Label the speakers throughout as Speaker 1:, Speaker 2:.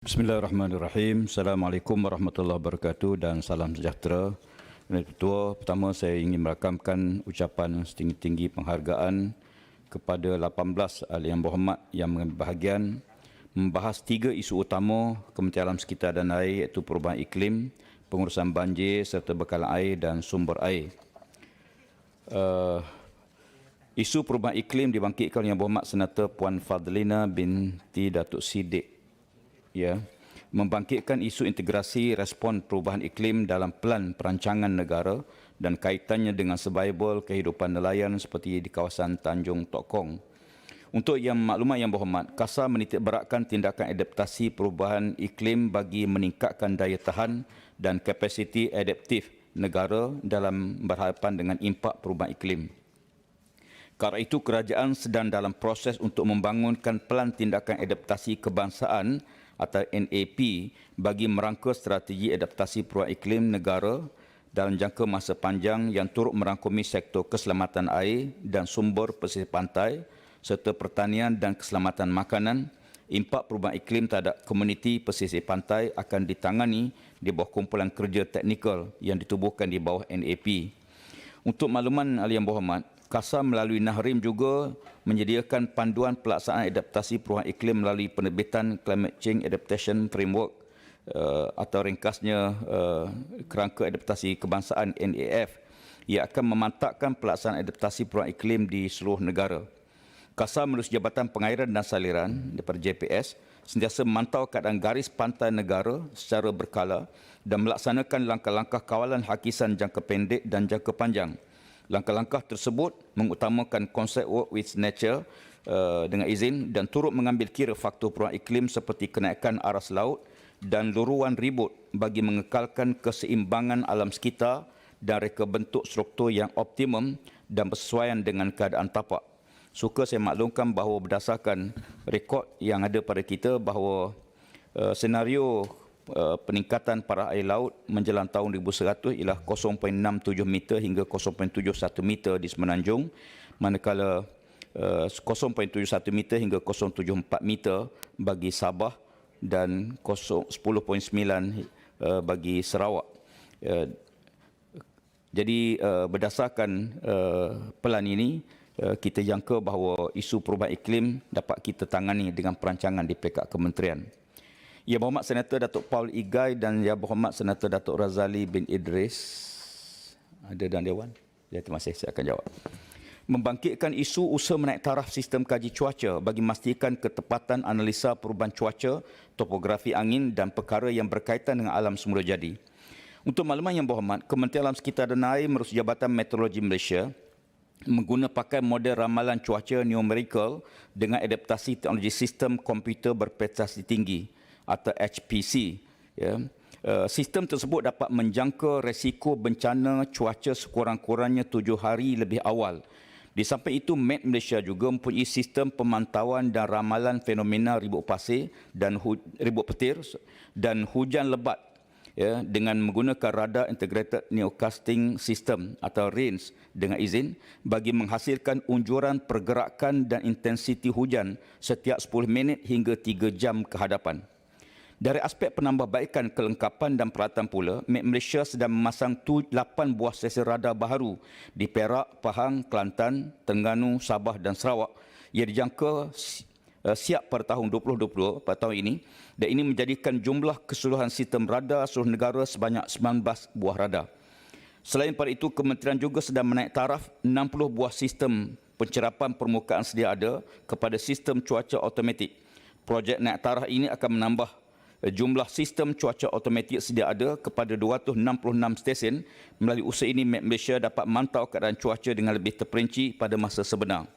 Speaker 1: Bismillahirrahmanirrahim. Assalamualaikum warahmatullahi wabarakatuh dan salam sejahtera. Ketua, pertama saya ingin merakamkan ucapan setinggi-tinggi penghargaan kepada 18 ahli yang berhormat yang mengambil bahagian membahas 3 isu utama Kementerian Alam Sekitar dan Air, iaitu perubahan iklim, pengurusan banjir serta bekalan air dan sumber air. Isu perubahan iklim dibangkitkan oleh Yang Berhormat Senator Puan Fadlina binti Datuk Siddiq, membangkitkan isu integrasi respon perubahan iklim dalam pelan perancangan negara dan kaitannya dengan survival kehidupan nelayan seperti di kawasan Tanjung Tok Kong. Untuk yang maklumat yang berhormat, KASA menitikberatkan tindakan adaptasi perubahan iklim bagi meningkatkan daya tahan dan kapasiti adaptif negara dalam berhadapan dengan impak perubahan iklim. Kerana itu, kerajaan sedang dalam proses untuk membangunkan pelan tindakan adaptasi kebangsaan atau NAP bagi merangka strategi adaptasi perubahan iklim negara dalam jangka masa panjang yang turut merangkumi sektor keselamatan air dan sumber pesisir pantai serta pertanian dan keselamatan makanan. Impak perubahan iklim terhadap komuniti pesisir pantai akan ditangani di bawah kumpulan kerja teknikal yang ditubuhkan di bawah NAP. Untuk makluman ahli yang berhormat, KASA melalui Nahrim juga menyediakan panduan pelaksanaan adaptasi perubahan iklim melalui penerbitan Climate Change Adaptation Framework atau ringkasnya Kerangka Adaptasi Kebangsaan NAF yang akan memantapkan pelaksanaan adaptasi perubahan iklim di seluruh negara. KASA melalui Jabatan Pengairan dan Saliran daripada JPS sentiasa memantau keadaan garis pantai negara secara berkala dan melaksanakan langkah-langkah kawalan hakisan jangka pendek dan jangka panjang. Langkah-langkah tersebut mengutamakan konsep work with nature dengan izin dan turut mengambil kira faktor perubahan iklim seperti kenaikan aras laut dan luruan ribut bagi mengekalkan keseimbangan alam sekitar dan reka bentuk struktur yang optimum dan bersesuaian dengan keadaan tapak. Suka saya maklumkan bahawa berdasarkan rekod yang ada pada kita bahawa senario peningkatan parah air laut menjelang tahun 2100 ialah 0.67 meter hingga 0.71 meter di Semenanjung, manakala 0.71 meter hingga 0.74 meter bagi Sabah dan 10.9 bagi Sarawak. Jadi berdasarkan pelan ini, kita jangka bahawa isu perubahan iklim dapat kita tangani dengan perancangan di peringkat kementerian. Yang Berhormat Senator Datuk Paul Igai dan Yang Berhormat Senator Datuk Razali bin Idris ada dalam Dewan? Ya, terima kasih, saya akan jawab. Membangkitkan isu usaha menaik taraf sistem kaji cuaca bagi memastikan ketepatan analisa perubahan cuaca, topografi angin dan perkara yang berkaitan dengan alam semula jadi. Untuk makluman Yang Berhormat, Kementerian Alam Sekitar dan Air melalui Jabatan Meteorologi Malaysia pakai model ramalan cuaca numerical dengan adaptasi teknologi sistem komputer berprestasi tinggi atau HPC. Sistem tersebut dapat menjangka resiko bencana cuaca sekurang-kurangnya 7 hari lebih awal. Di samping itu, Met Malaysia juga mempunyai sistem pemantauan dan ramalan fenomena ribut pasir dan ribut petir dan hujan lebat dengan menggunakan radar integrated nowcasting system atau RAINS dengan izin bagi menghasilkan unjuran pergerakan dan intensiti hujan setiap 10 minit hingga 3 jam ke hadapan. Dari aspek penambahbaikan kelengkapan dan peralatan pula, Met Malaysia sedang memasang 8 buah stesen radar baharu di Perak, Pahang, Kelantan, Terengganu, Sabah dan Sarawak yang dijangka siap pada tahun 2020 pada tahun ini, dan ini menjadikan jumlah keseluruhan sistem radar seluruh negara sebanyak 19 buah radar. Selain pada itu, kementerian juga sedang menaik taraf 60 buah sistem pencerapan permukaan sedia ada kepada sistem cuaca automatik. Projek naik taraf ini akan menambah jumlah sistem cuaca automatik sedia ada kepada 266 stesen. Melalui usaha ini, Met Malaysia dapat memantau keadaan cuaca dengan lebih terperinci pada masa sebenar.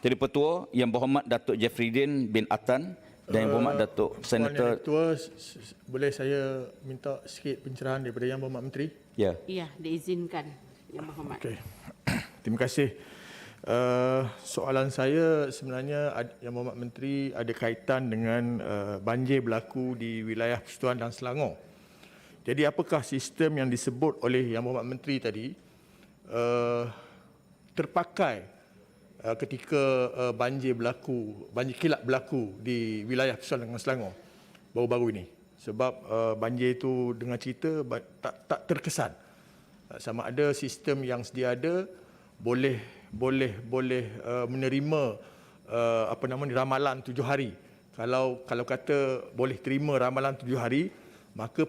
Speaker 1: Jadi Petua, Yang Berhormat Datuk Jeffrydin bin Atan dan Yang Berhormat Datuk Senator...
Speaker 2: Ketua, boleh saya minta sikit pencerahan daripada Yang Berhormat Menteri?
Speaker 1: Ya.
Speaker 3: Ya, diizinkan Yang Berhormat.
Speaker 2: Okey. Terima kasih. Soalan saya sebenarnya Yang Berhormat Menteri ada kaitan dengan banjir berlaku di wilayah Persekutuan dan Selangor. Jadi apakah sistem yang disebut oleh Yang Berhormat Menteri tadi terpakai ketika banjir kilap berlaku di wilayah Persekutuan dan Selangor? baru-baru ini. Sebab banjir itu dengan cerita tak terkesan. Sama ada sistem yang sedia ada boleh menerima ramalan 7 hari. Kalau kata boleh terima ramalan 7 hari, maka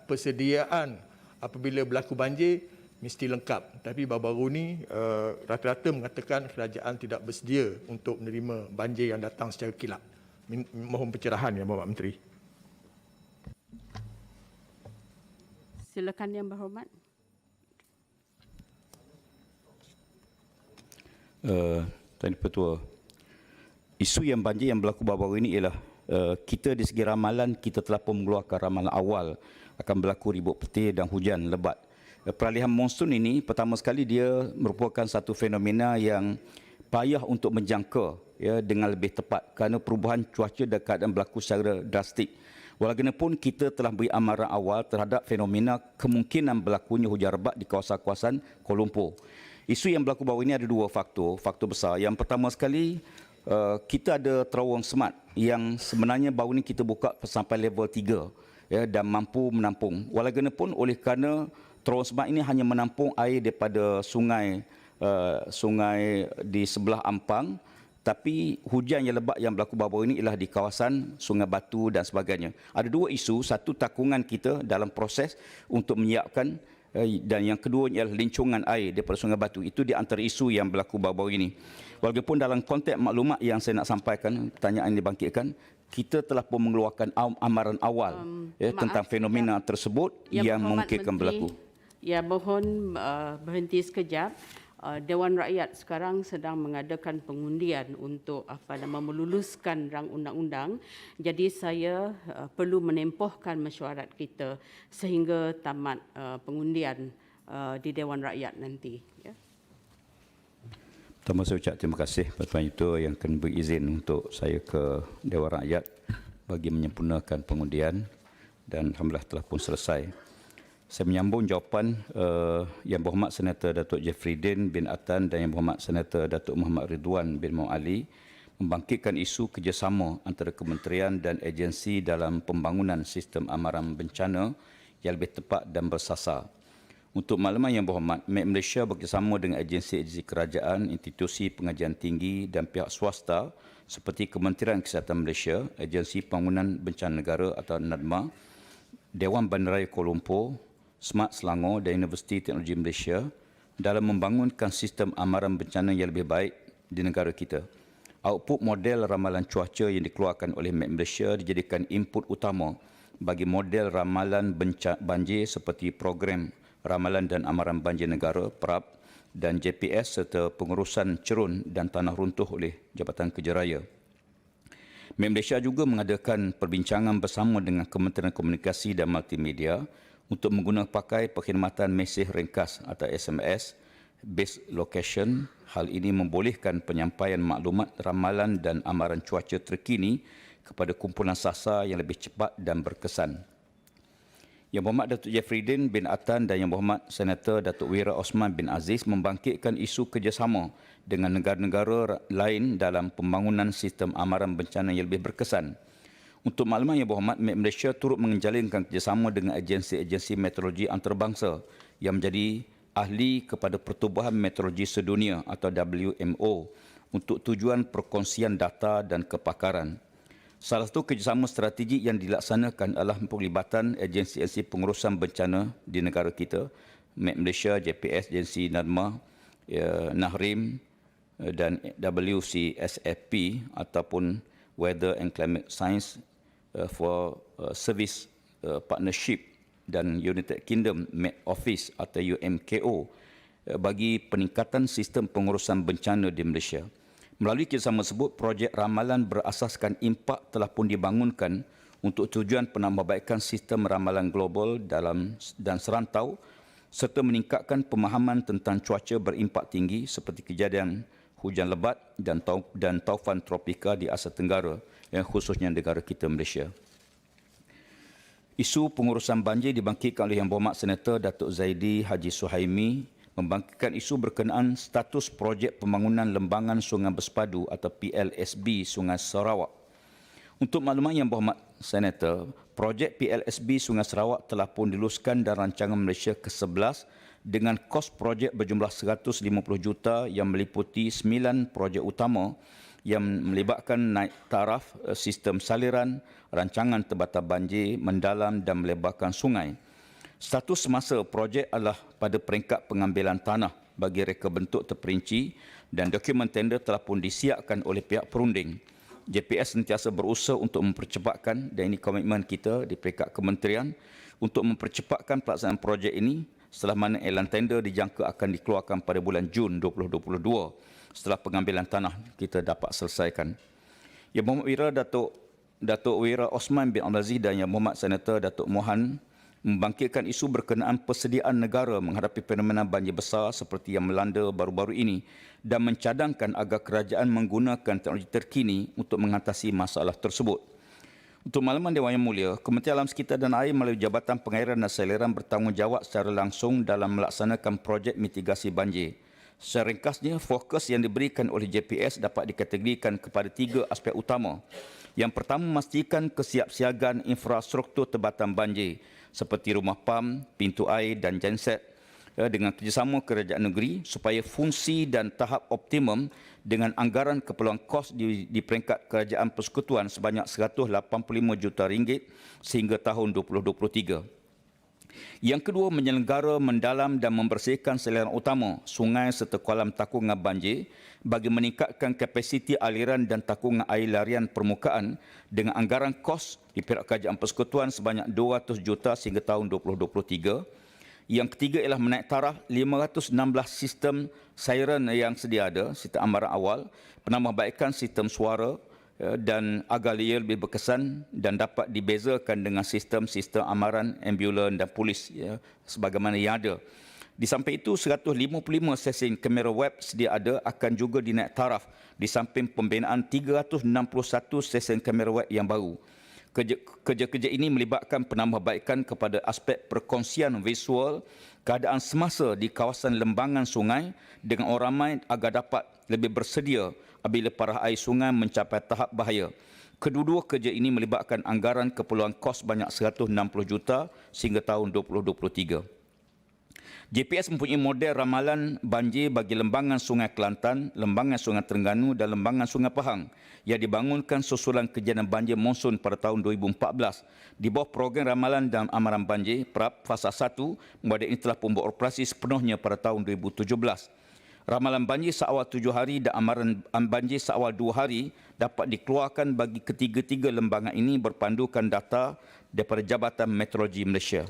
Speaker 2: persediaan apabila berlaku banjir mesti lengkap. Tapi baru-baru ni rata-rata mengatakan kerajaan tidak bersedia untuk menerima banjir yang datang secara kilap. Mohon pencerahan, Yang Berhormat Menteri.
Speaker 3: Silakan Yang Berhormat.
Speaker 1: Tuan Ketua, isu yang banjir yang berlaku baru-baru ini ialah kita di segi ramalan, kita telah pun mengeluarkan ramalan awal akan berlaku ribut petir dan hujan lebat. Peralihan monsun ini pertama sekali dia merupakan satu fenomena yang payah untuk menjangka ya, dengan lebih tepat kerana perubahan cuaca dan keadaan berlaku secara drastik. Walaupun kita telah beri amaran awal terhadap fenomena kemungkinan berlakunya hujan lebat di kawasan-kawasan Kuala Lumpur. Isu yang berlaku baru ini ada dua faktor besar. Yang pertama sekali, kita ada terowong semat yang sebenarnya baru ini kita buka sampai level 3 ya, dan mampu menampung. Walaupun oleh kerana terowong semat ini hanya menampung air daripada sungai di sebelah Ampang, tapi hujan yang lebat yang berlaku baru ini ialah di kawasan Sungai Batu dan sebagainya. Ada dua isu, satu takungan kita dalam proses untuk menyiapkan dan yang kedua ialah lincongan air daripada Sungai Batu. Itu di antara isu yang berlaku baru-baru ini. Walaupun dalam konteks maklumat yang saya nak sampaikan, pertanyaan yang dibangkitkan, kita telah pun mengeluarkan amaran awal tentang fenomena tersebut yang memungkinkan berlaku.
Speaker 3: Ya, mohon berhenti sekejap. Dewan Rakyat sekarang sedang mengadakan pengundian untuk meluluskan rang undang-undang. Jadi saya perlu menempohkan mesyuarat kita sehingga tamat pengundian di Dewan Rakyat nanti. Ya.
Speaker 1: Pertama saya ucap terima kasih kepada Tuan Itu yang akan berizin untuk saya ke Dewan Rakyat bagi menyempurnakan pengundian dan alhamdulillah telah pun selesai. Saya menyambung jawapan Yang Berhormat Senator Datuk Jeffrey Din bin Atan dan Yang Berhormat Senator Datuk Muhammad Ridwan bin Muhammad Ali membangkitkan isu kerjasama antara kementerian dan agensi dalam pembangunan sistem amaran bencana yang lebih tepat dan bersasar. Untuk makluman Yang Berhormat, MAC Malaysia bekerjasama dengan agensi-agensi kerajaan, institusi pengajian tinggi dan pihak swasta seperti Kementerian Kesihatan Malaysia, Agensi Pembangunan Bencana Negara atau NADMA, Dewan Bandaraya Kuala Lumpur, Smart Selangor dan Universiti Teknologi Malaysia dalam membangunkan sistem amaran bencana yang lebih baik di negara kita. Output model ramalan cuaca yang dikeluarkan oleh MAC Malaysia dijadikan input utama bagi model ramalan banjir seperti program Ramalan dan Amaran Banjir Negara (PRAB) dan JPS serta pengurusan cerun dan tanah runtuh oleh Jabatan Kerja Raya. MAC Malaysia juga mengadakan perbincangan bersama dengan Kementerian Komunikasi dan Multimedia untuk menggunakan pakai perkhidmatan mesej ringkas atau SMS based location. Hal ini membolehkan penyampaian maklumat ramalan dan amaran cuaca terkini kepada kumpulan sasar yang lebih cepat dan berkesan. Yang Berhormat Datuk Jeffrey Din bin Atan dan Yang Berhormat Senator Datuk Wira Osman bin Aziz membangkitkan isu kerjasama dengan negara-negara lain dalam pembangunan sistem amaran bencana yang lebih berkesan. Untuk makluman Yang Berhormat, MAC Malaysia turut menjalinkan kerjasama dengan agensi-agensi meteorologi antarabangsa yang menjadi ahli kepada Pertubuhan Meteorologi Sedunia atau WMO untuk tujuan perkongsian data dan kepakaran. Salah satu kerjasama strategik yang dilaksanakan adalah penglibatan agensi-agensi pengurusan bencana di negara kita, MAC Malaysia, JPS, agensi NADMA, NAHRIM dan WCSFP ataupun Weather and Climate Science for Service Partnership dan United Kingdom Met Office atau UMKO bagi peningkatan sistem pengurusan bencana di Malaysia. Melalui kerjasama tersebut, projek ramalan berasaskan impak telah pun dibangunkan untuk tujuan penambahbaikan sistem ramalan global dan serantau serta meningkatkan pemahaman tentang cuaca berimpak tinggi seperti kejadian hujan lebat dan taufan tropika di Asia Tenggara, khususnya negara kita Malaysia. Isu pengurusan banjir dibangkitkan oleh Yang Berhormat Senator Datuk Zaidi Haji Suhaimi membangkitkan isu berkenaan status projek pembangunan lembangan Sungai Bersepadu atau PLSB Sungai Sarawak. Untuk makluman Yang Berhormat, Senator, projek PLSB Sungai Sarawak telah pun diluluskan dalam rancangan Malaysia ke-11 dengan kos projek berjumlah 150 juta yang meliputi 9 projek utama yang melibatkan naik taraf, sistem saliran, rancangan tempatan banjir, mendalam dan melebarkan sungai. Status semasa projek adalah pada peringkat pengambilan tanah bagi reka bentuk terperinci dan dokumen tender telah pun disiapkan oleh pihak perunding. JPS sentiasa berusaha untuk mempercepatkan, dan ini komitmen kita di peringkat kementerian, untuk mempercepatkan pelaksanaan projek ini setelah mana elan tender dijangka akan dikeluarkan pada bulan Jun 2022 setelah pengambilan tanah kita dapat selesaikan. Yang Muhammad Wira Datuk Wira Osman bin Abdul Aziz dan Yang Muhammad Senator Datuk Mohan membangkitkan isu berkenaan persediaan negara menghadapi fenomena banjir besar seperti yang melanda baru-baru ini dan mencadangkan agar kerajaan menggunakan teknologi terkini untuk mengatasi masalah tersebut. Untuk makluman Dewan Yang Mulia, Kementerian Alam Sekitar dan Air melalui Jabatan Pengairan dan Saliran bertanggungjawab secara langsung dalam melaksanakan projek mitigasi banjir. Secara ringkasnya, fokus yang diberikan oleh JPS dapat dikategorikan kepada 3 aspek utama. Yang pertama, memastikan kesiapsiagaan infrastruktur tempatan banjir seperti rumah pam, pintu air dan genset dengan kerjasama kerajaan negeri supaya fungsi dan tahap optimum dengan anggaran keperluan kos di peringkat kerajaan persekutuan sebanyak RM185 juta sehingga tahun 2023. Yang kedua, menyelenggara, mendalam dan membersihkan saliran utama, sungai serta kolam takungan banjir bagi meningkatkan kapasiti aliran dan takungan air larian permukaan dengan anggaran kos di pihak kerajaan persekutuan sebanyak 200 juta sehingga tahun 2023. Yang ketiga ialah menaik taraf 516 sistem siren yang sedia ada, sistem amaran awal, penambahbaikan sistem suara dan agar ia lebih berkesan dan dapat dibezakan dengan sistem-sistem amaran ambulan dan polis sebagaimana yang ada. Di samping itu, 155 stesen kamera web sedia ada akan juga dinaik taraf di samping pembinaan 361 stesen kamera web yang baru. Kerja-kerja ini melibatkan penambahbaikan kepada aspek perkongsian visual keadaan semasa di kawasan lembangan sungai dengan orang ramai agar dapat lebih bersedia apabila parah air sungai mencapai tahap bahaya. Kedua-dua kerja ini melibatkan anggaran keperluan kos banyak 160 juta sehingga tahun 2023. JPS mempunyai model ramalan banjir bagi lembangan Sungai Kelantan, lembangan Sungai Terengganu dan lembangan Sungai Pahang yang dibangunkan susulan kejadian banjir monsun pada tahun 2014. Di bawah program ramalan dan amaran banjir, PRAP Fasa 1, model ini telah pun beroperasi sepenuhnya pada tahun 2017. Ramalan banjir seawal 7 hari dan amaran banjir seawal 2 hari dapat dikeluarkan bagi ketiga-tiga lembangan ini berpandukan data daripada Jabatan Meteorologi Malaysia.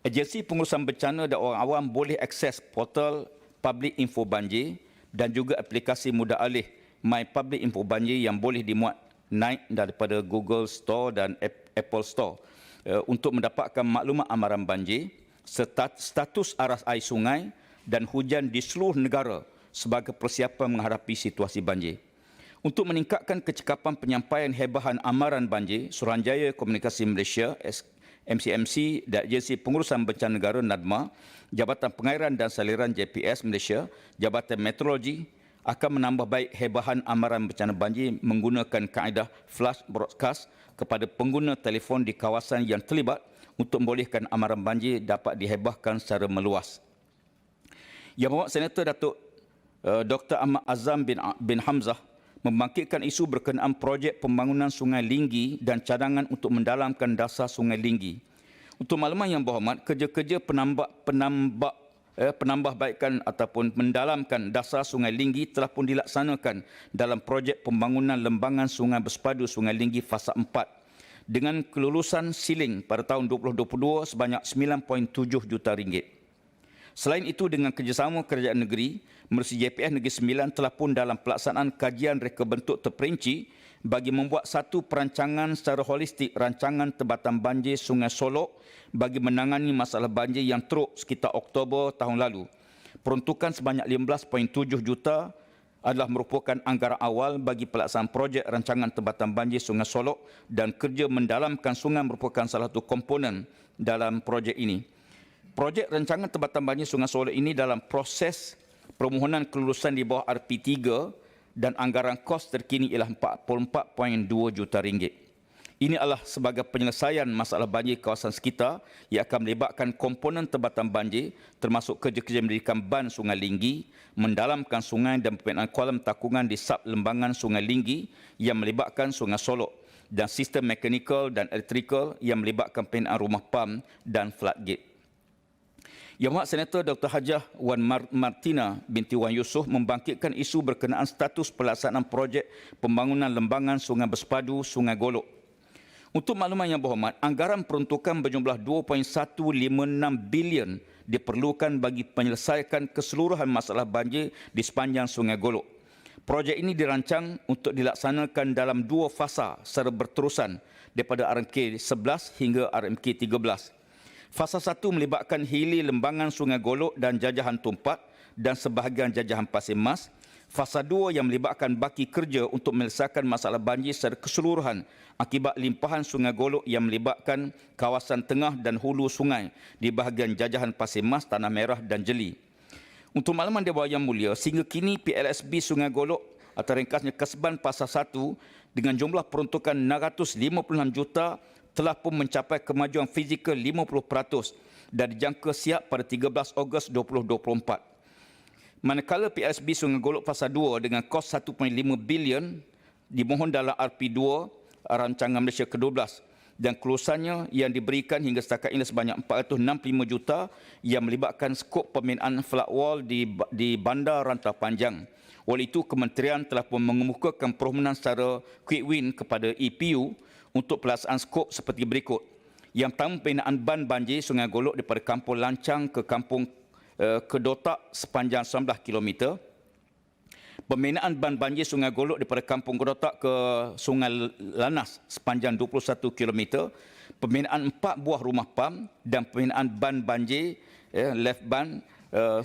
Speaker 1: Agensi Pengurusan Bencana dan orang awam boleh akses portal Public Info Banjir dan juga aplikasi mudah alih My Public Info Banjir yang boleh dimuat naik daripada Google Store dan Apple Store untuk mendapatkan maklumat amaran banjir, status aras air sungai dan hujan di seluruh negara sebagai persiapan menghadapi situasi banjir. Untuk meningkatkan kecekapan penyampaian hebahan amaran banjir, Suruhanjaya Komunikasi Malaysia MCMC dan Agensi Pengurusan Bencana Negara NADMA, Jabatan Pengairan dan Saliran JPS Malaysia, Jabatan Meteorologi akan menambah baik hebahan amaran bencana banjir menggunakan kaedah flash broadcast kepada pengguna telefon di kawasan yang terlibat untuk membolehkan amaran banjir dapat dihebahkan secara meluas. Yang Berhormat Senator Datuk Dr. Ahmad Azam bin Hamzah membangkitkan isu berkenaan projek pembangunan Sungai Linggi dan cadangan untuk mendalamkan dasar Sungai Linggi. Untuk makluman Yang Berhormat, kerja-kerja penambahbaikan ataupun mendalamkan dasar Sungai Linggi telah pun dilaksanakan dalam projek pembangunan lembangan Sungai Bersepadu Sungai Linggi Fasa 4 dengan kelulusan siling pada tahun 2022 sebanyak RM9.7 juta. Selain itu, dengan kerjasama kerajaan negeri, melalui JPS Negeri Sembilan telah pun dalam pelaksanaan kajian reka bentuk terperinci bagi membuat satu perancangan secara holistik rancangan tempatan banjir Sungai Solok bagi menangani masalah banjir yang teruk sekitar Oktober tahun lalu. Peruntukan sebanyak RM15.7 juta adalah merupakan anggaran awal bagi pelaksanaan projek rancangan tempatan banjir Sungai Solok dan kerja mendalamkan sungai merupakan salah satu komponen dalam projek ini. Projek rancangan tempatan banjir Sungai Solok ini dalam proses permohonan kelulusan di bawah RP3 dan anggaran kos terkini ialah RM44.2 juta. Ini adalah sebagai penyelesaian masalah banjir kawasan sekitar yang akan melibatkan komponen tempatan banjir termasuk kerja-kerja mendirikan ban Sungai Linggi, mendalamkan sungai dan pembinaan kolam takungan di sub-lembangan Sungai Linggi yang melibatkan Sungai Solok dan sistem mekanikal dan elektrikal yang melibatkan pembinaan rumah pam dan floodgate. Yang Berhormat Senator Dr. Hajah Wan Martina binti Wan Yusof membangkitkan isu berkenaan status pelaksanaan projek pembangunan lembangan Sungai Bersepadu Sungai Golok. Untuk makluman yang berhormat, anggaran peruntukan berjumlah 2.156 bilion diperlukan bagi penyelesaian keseluruhan masalah banjir di sepanjang Sungai Golok. Projek ini dirancang untuk dilaksanakan dalam 2 fasa secara berterusan daripada RMK 11 hingga RMK 13. Fasa 1 melibatkan hilir lembangan Sungai Golok dan jajahan Tumpat dan sebahagian jajahan Pasir Mas. Fasa 2 yang melibatkan baki kerja untuk menyelesaikan masalah banjir secara keseluruhan akibat limpahan Sungai Golok yang melibatkan kawasan tengah dan hulu sungai di bahagian jajahan Pasir Mas, Tanah Merah dan Jeli. Untuk makluman Dewan Yang Mulia, sehingga kini PLSB Sungai Golok atau ringkasnya Kasban Fasa 1 dengan jumlah peruntukan 656 juta telah pun mencapai kemajuan fizikal 50% dan dijangka siap pada 13 Ogos 2024. Manakala PLSB Sungai Golok Fasa 2 dengan kos 1.5 bilion dimohon dalam RP2 Rancangan Malaysia ke-12 dan kelulusannya yang diberikan hingga setakat ini sebanyak 465 juta yang melibatkan skop pembinaan flat wall di Bandar Rantau Panjang. Oleh itu, Kementerian telah pun mengemukakan permohonan secara quick win kepada EPU untuk pelaksanaan skop seperti berikut. Yang pertama, pembinaan ban banjir Sungai Golok daripada Kampung Lancang ke Kampung Kedotak sepanjang 19 km. Pembinaan ban banjir Sungai Golok daripada Kampung Kedotak ke Sungai Lanas sepanjang 21 km. Pembinaan 4 buah rumah pam dan pembinaan ban banjir left ban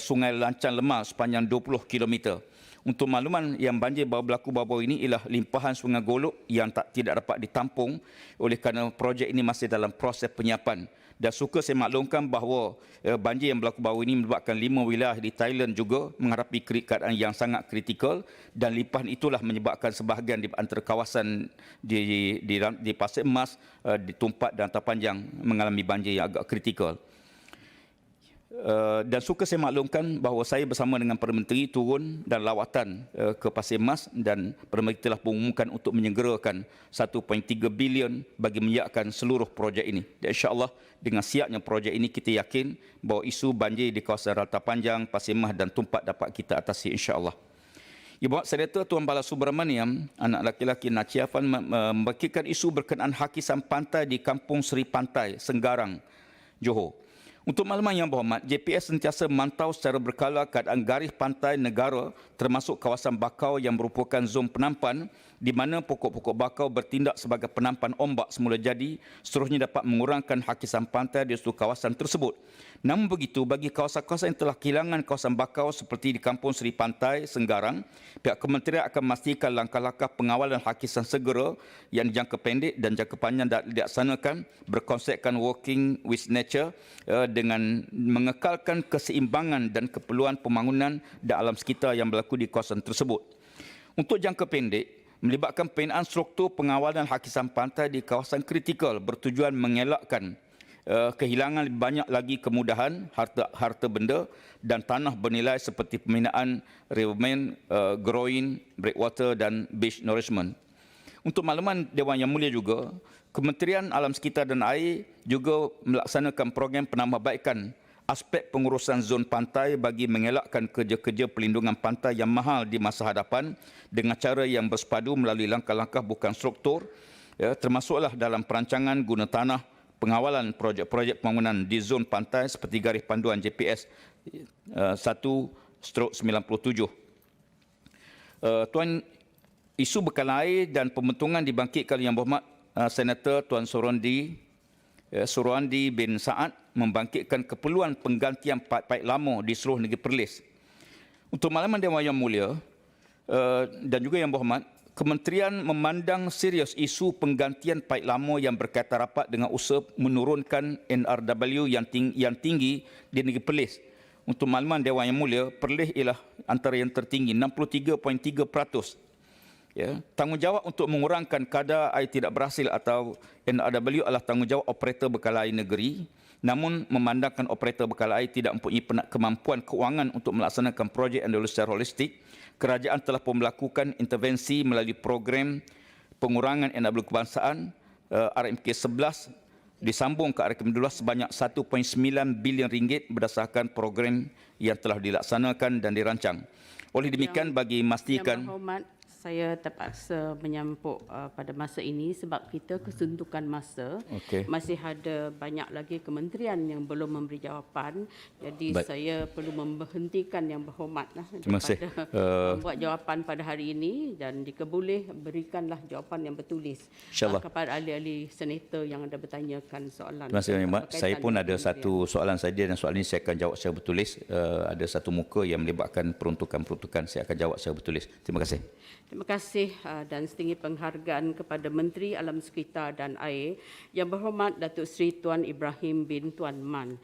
Speaker 1: Sungai Lancang Lemah sepanjang 20 km. Untuk makluman, yang banjir baru berlaku baru-baru ini ialah limpahan Sungai Golok yang tidak dapat ditampung oleh kerana projek ini masih dalam proses penyiapan. Dan suka saya maklumkan bahawa banjir yang berlaku baru ini menyebabkan 5 wilayah di Thailand juga menghadapi keadaan yang sangat kritikal dan limpahan itulah menyebabkan sebahagian di antara kawasan di Pasir Mas, di Tumpat dan Rantau Panjang mengalami banjir yang agak kritikal. Dan suka saya maklumkan bahawa saya bersama dengan Perdana Menteri turun dan lawatan ke Pasir Mas dan Perdana Menteri telah mengumumkan untuk menyegerakan 1.3 bilion bagi menyiapkan seluruh projek ini. Dan insya-Allah dengan siapnya projek ini kita yakin bahawa isu banjir di kawasan Rantau Panjang, Pasir Mas dan Tumpat dapat kita atasi insya-Allah. Ibu Bapa Senator Tuan Bala Subramaniam, anak laki-laki Naciafan membangkitkan isu berkenaan hakisan pantai di Kampung Seri Pantai, Senggarang, Johor. Untuk makluman yang berhormat, JPS sentiasa memantau secara berkala keadaan garis pantai negara termasuk kawasan bakau yang merupakan zon penampan di mana pokok-pokok bakau bertindak sebagai penampan ombak semula jadi, seterusnya dapat mengurangkan hakisan pantai di seluruh kawasan tersebut. Namun begitu, bagi kawasan-kawasan yang telah kehilangan kawasan bakau seperti di Kampung Seri Pantai, Senggarang, pihak Kementerian akan memastikan langkah-langkah pengawalan hakisan segera yang jangka pendek dan jangka panjang dilaksanakan berkonsepkan working with nature dengan mengekalkan keseimbangan dan keperluan pembangunan di alam sekitar yang berlaku di kawasan tersebut. Untuk jangka pendek, melibatkan pembinaan struktur pengawalan hakisan pantai di kawasan kritikal bertujuan mengelakkan kehilangan banyak lagi kemudahan, harta benda dan tanah bernilai seperti pembinaan riverman, groin, breakwater dan beach nourishment. Untuk makluman Dewan Yang Mulia juga, Kementerian Alam Sekitar dan Air juga melaksanakan program penambahbaikan aspek pengurusan zon pantai bagi mengelakkan kerja-kerja pelindungan pantai yang mahal di masa hadapan dengan cara yang bersepadu melalui langkah-langkah bukan struktur, termasuklah dalam perancangan guna tanah, pengawalan projek-projek pembangunan di zon pantai seperti garis panduan JPS 1/97. Tuan, isu bekalan air dan pembentungan dibangkitkan Yang Berhormat Senator Tuan Suruandi bin Saad membangkitkan keperluan penggantian paip lama di seluruh negeri Perlis. Untuk makluman Dewan Yang Mulia dan juga Yang Berhormat, Kementerian memandang serius isu penggantian paip lama yang berkaitan rapat dengan usaha menurunkan NRW yang tinggi di negeri Perlis. Untuk makluman Dewan Yang Mulia, Perlis ialah antara yang tertinggi 63.3%. Ya, tanggungjawab untuk mengurangkan kadar air tidak berhasil atau NRW adalah tanggungjawab operator bekal air negeri. Namun memandangkan operator bekal air tidak mempunyai kemampuan keuangan untuk melaksanakan projek NRW secara holistik, kerajaan telah pun melakukan intervensi melalui program pengurangan NRW kebangsaan RMK 11 disambung ke RMK 12 sebanyak 1.9 bilion ringgit berdasarkan program yang telah dilaksanakan dan dirancang. Oleh demikian, bagi memastikan
Speaker 3: Yang berhormat, saya terpaksa menyampuk pada masa ini sebab kita kesuntukan masa.
Speaker 1: Okey.
Speaker 3: Masih ada banyak lagi kementerian yang belum memberi jawapan. Jadi
Speaker 1: Baik.
Speaker 3: saya perlu memberhentikan yang berhormat
Speaker 1: Terima kasih.
Speaker 3: membuat jawapan pada hari ini, dan jika boleh berikanlah jawapan yang bertulis
Speaker 1: InsyaAllah.
Speaker 3: kepada ahli-ahli senator yang ada bertanyakan soalan.
Speaker 1: Terima kasih Yang Berhormat.
Speaker 3: berkaitan
Speaker 1: Saya pun
Speaker 3: dengan
Speaker 1: ada
Speaker 3: kementerian.
Speaker 1: satu soalan saja dan soalan ini saya akan jawab secara bertulis. Ada satu muka yang melibatkan peruntukan-peruntukan, saya akan jawab secara bertulis. Terima kasih.
Speaker 3: Terima kasih dan setinggi penghargaan kepada Menteri Alam Sekitar dan Air Yang Berhormat Datuk Seri Tuan Ibrahim bin Tuan Man.